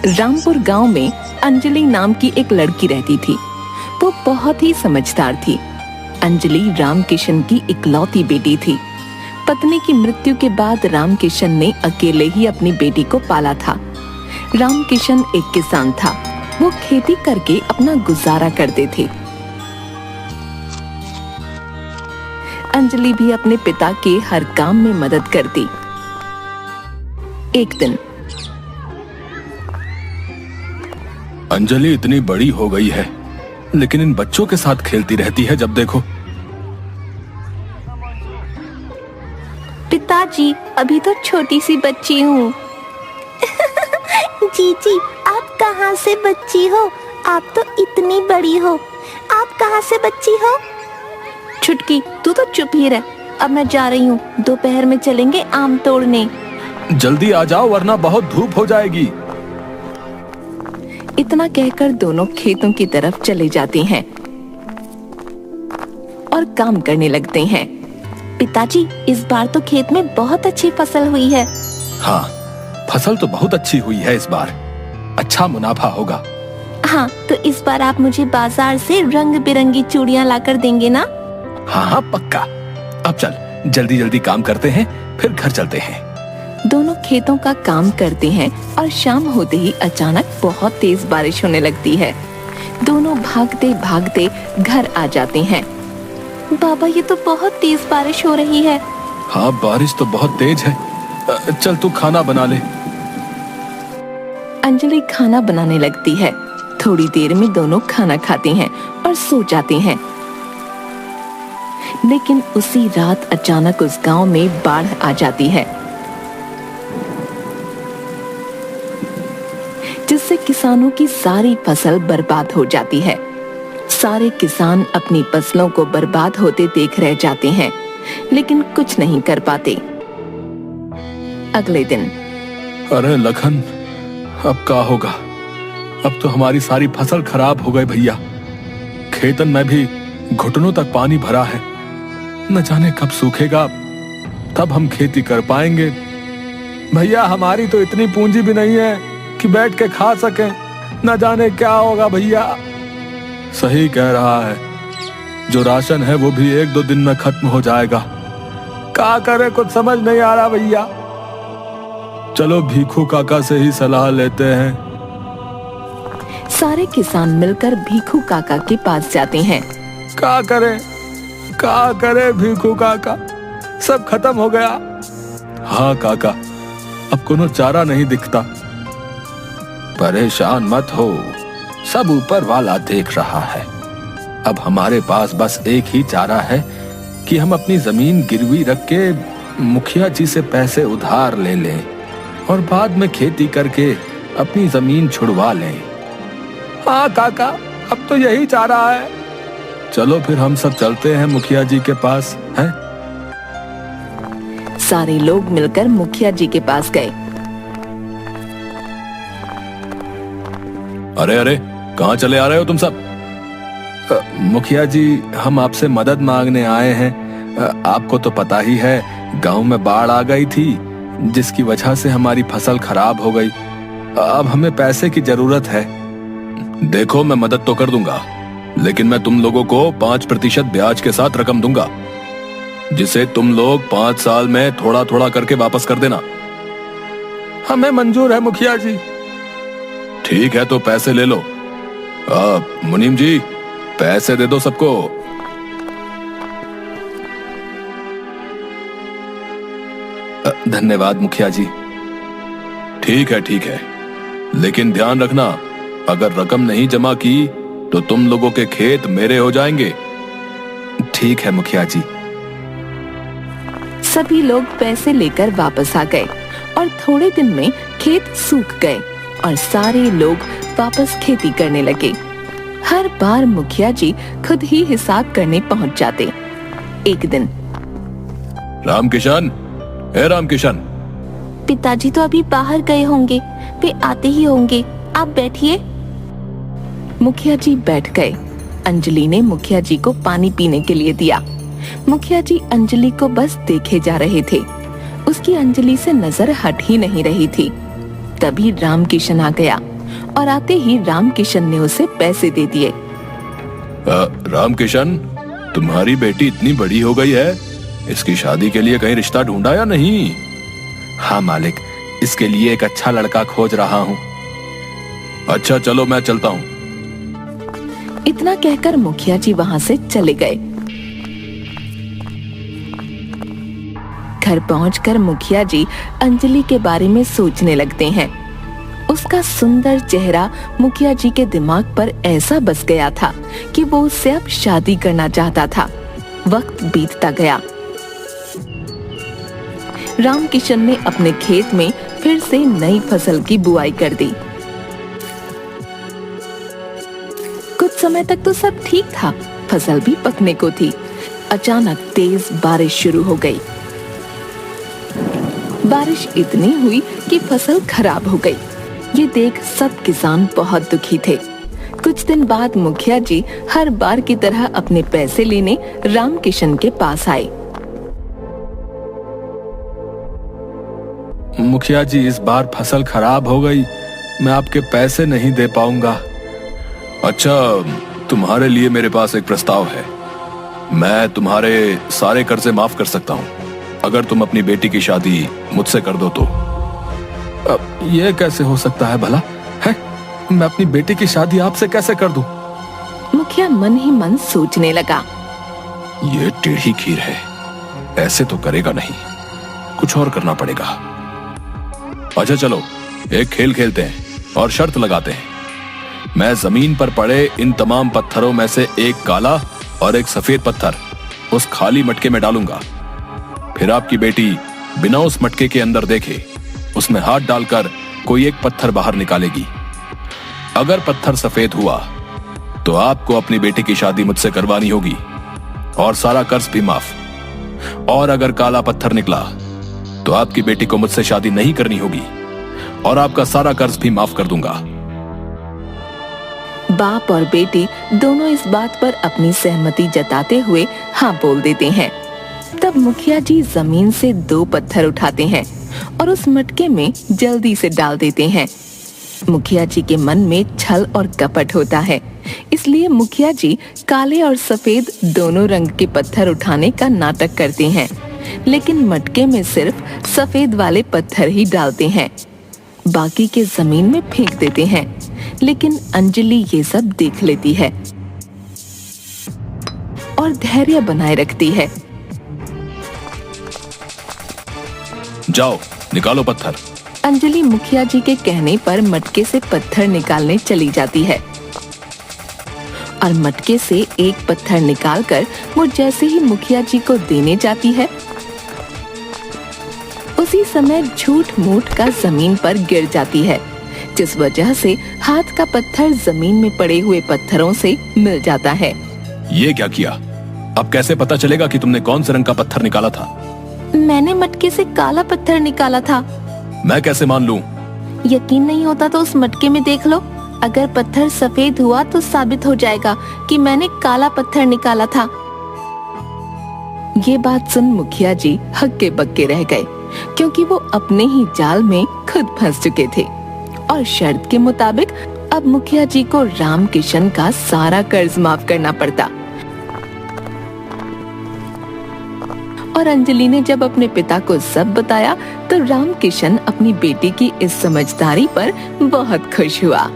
रामपुर गांव में अंजलि नाम की एक लड़की रहती थी। वो बहुत ही समझदार थी। अंजलि रामकिशन की इकलौती बेटी थी। पत्नी की मृत्यु के बाद रामकिशन ने अकेले ही अपनी बेटी को पाला था। रामकिशन एक किसान था। वो खेती करके अपना गुजारा करते थे। अंजलि भी अपने पिता के हर काम में मदद करती। एक दिन अंजलि इतनी बड़ी हो गई है, लेकिन इन बच्चों के साथ खेलती रहती है जब देखो। पिताजी, अभी तो छोटी सी बच्ची हूँ। जीजी, आप कहाँ से बच्ची हो? आप तो इतनी बड़ी हो। आप कहाँ से बच्ची हो? छुटकी, तू तो चुप ही रह। अब मैं जा रही हूँ, दोपहर में चलेंगे आम तोड़ने। जल्दी आ जाओ वरना बहुत धूप हो जाएगी। इतना कहकर दोनों खेतों की तरफ चले जाते हैं और काम करने लगते हैं। पिताजी, इस बार तो खेत में बहुत अच्छी फसल हुई है। हाँ, फसल तो बहुत अच्छी हुई है इस बार। अच्छा मुनाफा होगा। हाँ, तो इस बार आप मुझे बाजार से रंग बिरंगी चूड़ियाँ लाकर देंगे ना? हाँ हाँ, पक्का। अब चल जल्दी जल्दी काम करते हैं, फिर घर चलते हैं। दोनों खेतों का काम करते हैं और शाम होते ही अचानक बहुत तेज बारिश होने लगती है। दोनों भागते भागते घर आ जाते हैं। बाबा, ये तो बहुत तेज बारिश हो रही है। हाँ, बारिश तो बहुत तेज है। चल तू खाना बना ले। अंजलि खाना बनाने लगती है। थोड़ी देर में दोनों खाना खाते हैं और सो जाते हैं। लेकिन उसी रात अचानक उस गांव में बाढ़ आ जाती है, जिससे किसानों की सारी फसल बर्बाद हो जाती है। सारे किसान अपनी फसलों को बर्बाद होते देख रह जाते हैं, लेकिन कुछ नहीं कर पाते। अगले दिन, अरे लखन, अब क्या होगा? अब तो हमारी सारी फसल खराब हो गई भैया। खेतन में भी घुटनों तक पानी भरा है। न जाने कब सूखेगा, तब हम खेती कर पाएंगे। भैया, हमारी तो इतनी पूंजी भी नहीं है कि बैठ के खा सके। न जाने क्या होगा भैया। सही कह रहा है, जो राशन है वो भी 1-2 दिन में खत्म हो जाएगा। क्या करे, कुछ समझ नहीं आ रहा भैया। चलो भीखू काका से ही सलाह लेते हैं। सारे किसान मिलकर भीखू काका के पास जाते हैं। क्या करे भीखू काका, सब खत्म हो गया। हाँ काका, अब कोनो चारा नहीं दिखता। परेशान मत हो, सब ऊपर वाला देख रहा है। अब हमारे पास बस एक ही चारा है कि हम अपनी जमीन गिरवी रख के मुखिया जी से पैसे उधार ले लें और बाद में खेती करके अपनी जमीन छुड़वा लें। हाँ काका, अब तो यही चारा है। चलो फिर हम सब चलते हैं मुखिया जी के पास, हैं? सारे लोग मिलकर मुखिया जी के पास गए। अरे अरे, कहाँ चले आ रहे हो तुम सब? मुखिया जी, हम आपसे मदद मांगने आए हैं। आपको तो पता ही है, गांव में बाढ़ आ गई थी, जिसकी वजह से हमारी फसल खराब हो गई। अब हमें पैसे की जरूरत है। देखो, मैं मदद तो कर दूंगा, लेकिन मैं तुम लोगों को 5% ब्याज के साथ रकम दूंगा, जिसे तुम लोग 5 साल में थोड़ा थोड़ा करके वापस कर देना। हमें मंजूर है मुखिया जी। ठीक है, तो पैसे ले लो। मुनीम जी, पैसे दे दो सबको। धन्यवाद मुखिया जी। ठीक है, लेकिन ध्यान रखना, अगर रकम नहीं जमा की तो तुम लोगों के खेत मेरे हो जाएंगे। ठीक है मुखिया जी। सभी लोग पैसे लेकर वापस आ गए और थोड़े दिन में खेत सूख गए और सारे लोग वापस खेती करने लगे। हर बार मुखिया जी खुद ही हिसाब करने पहुंच जाते। एक दिन, रामकिशन, रामकिशन। पिताजी तो अभी बाहर गए होंगे, वे आते ही होंगे। आप बैठिए। मुखिया जी बैठ गए। अंजलि ने मुखिया जी को पानी पीने के लिए दिया। मुखिया जी अंजलि को बस देखे जा रहे थे। उसकी अंजलि से नजर हट ही नहीं रही थी। तभी रामकिशन आ गया और आते ही रामकिशन ने उसे पैसे दे दिए। रामकिशन, तुम्हारी बेटी इतनी बड़ी हो गई है, इसकी शादी के लिए कहीं रिश्ता ढूंढा या नहीं? हाँ मालिक, इसके लिए एक अच्छा लड़का खोज रहा हूँ। अच्छा चलो मैं चलता हूँ। इतना कहकर मुखिया जी वहां से चले गए। घर पहुंचकर मुखिया जी अंजलि के बारे में सोचने लगते हैं। उसका सुंदर चेहरा मुखिया जी के दिमाग पर ऐसा बस गया था कि वो उससे अब शादी करना चाहता था। वक्त बीतता गया। रामकिशन ने अपने खेत में फिर से नई फसल की बुआई कर दी। कुछ समय तक तो सब ठीक था, फसल भी पकने को थी। अचानक तेज बारिश शुरू हो गई। बारिश इतनी हुई कि फसल खराब हो गई। ये देख सब किसान बहुत दुखी थे। कुछ दिन बाद मुखिया जी हर बार की तरह अपने पैसे लेने रामकिशन के पास आए। मुखिया जी, इस बार फसल खराब हो गई, मैं आपके पैसे नहीं दे पाऊंगा। अच्छा, तुम्हारे लिए मेरे पास एक प्रस्ताव है। मैं तुम्हारे सारे कर्जे माफ कर सकता हूँ अगर तुम अपनी बेटी की शादी मुझसे कर दो तो। ये कैसे हो सकता है भला? है? मैं अपनी बेटी की शादी आपसे कैसे कर दूं? मुखिया मन ही मन सोचने लगा। ये टेढ़ी खीर है, ऐसे तो करेगा नहीं, कुछ और करना पड़ेगा। अच्छा चलो, एक खेल खेलते हैं और शर्त लगाते हैं। मैं जमीन पर पड़े इन तमाम पत्थरों में से एक काला और एक सफेद पत्थर उस खाली मटके में डालूंगा। फिर आपकी बेटी बिना उस मटके के अंदर देखे उसमें हाथ डालकर कोई एक पत्थर बाहर निकालेगी। अगर पत्थर सफेद हुआ तो आपको अपनी बेटी की शादी मुझसे करवानी होगी और सारा कर्ज भी माफ। और अगर काला पत्थर निकला तो आपकी बेटी को मुझसे शादी नहीं करनी होगी और आपका सारा कर्ज भी माफ कर दूंगा। बाप और बेटी दोनों इस बात पर अपनी सहमति जताते हुए हाँ बोल देते हैं। तब मुखिया जी जमीन से 2 पत्थर उठाते हैं और उस मटके में जल्दी से डाल देते हैं। मुखिया जी के मन में छल और कपट होता है, इसलिए मुखिया जी काले और सफेद दोनों रंग के पत्थर उठाने का नाटक करते हैं, लेकिन मटके में सिर्फ सफेद वाले पत्थर ही डालते हैं, बाकी के जमीन में फेंक देते हैं। लेकिन अंजलि ये सब देख लेती है और धैर्य बनाए रखती है। जाओ निकालो पत्थर। अंजलि मुखिया जी के कहने पर मटके से पत्थर निकालने चली जाती है और मटके से एक पत्थर निकालकर वो जैसे ही मुखिया जी को देने जाती है, उसी समय झूठ मूठ का जमीन पर गिर जाती है, जिस वजह से हाथ का पत्थर जमीन में पड़े हुए पत्थरों से मिल जाता है। ये क्या किया? अब कैसे पता चलेगा कि तुमने कौन से रंग का पत्थर निकाला था? मैंने मटके से काला पत्थर निकाला था। मैं कैसे मान लूं? यकीन नहीं होता तो उस मटके में देख लो। अगर पत्थर सफेद हुआ तो साबित हो जाएगा कि मैंने काला पत्थर निकाला था। ये बात सुन मुखिया जी हक्के बक्के रह गए, क्योंकि वो अपने ही जाल में खुद फंस चुके थे और शर्त के मुताबिक अब मुखिया जी को रामकिशन का सारा कर्ज माफ करना पड़ता। और अंजलि ने जब अपने पिता को सब बताया तो रामकिशन अपनी बेटी की इस समझदारी पर बहुत खुश हुआ।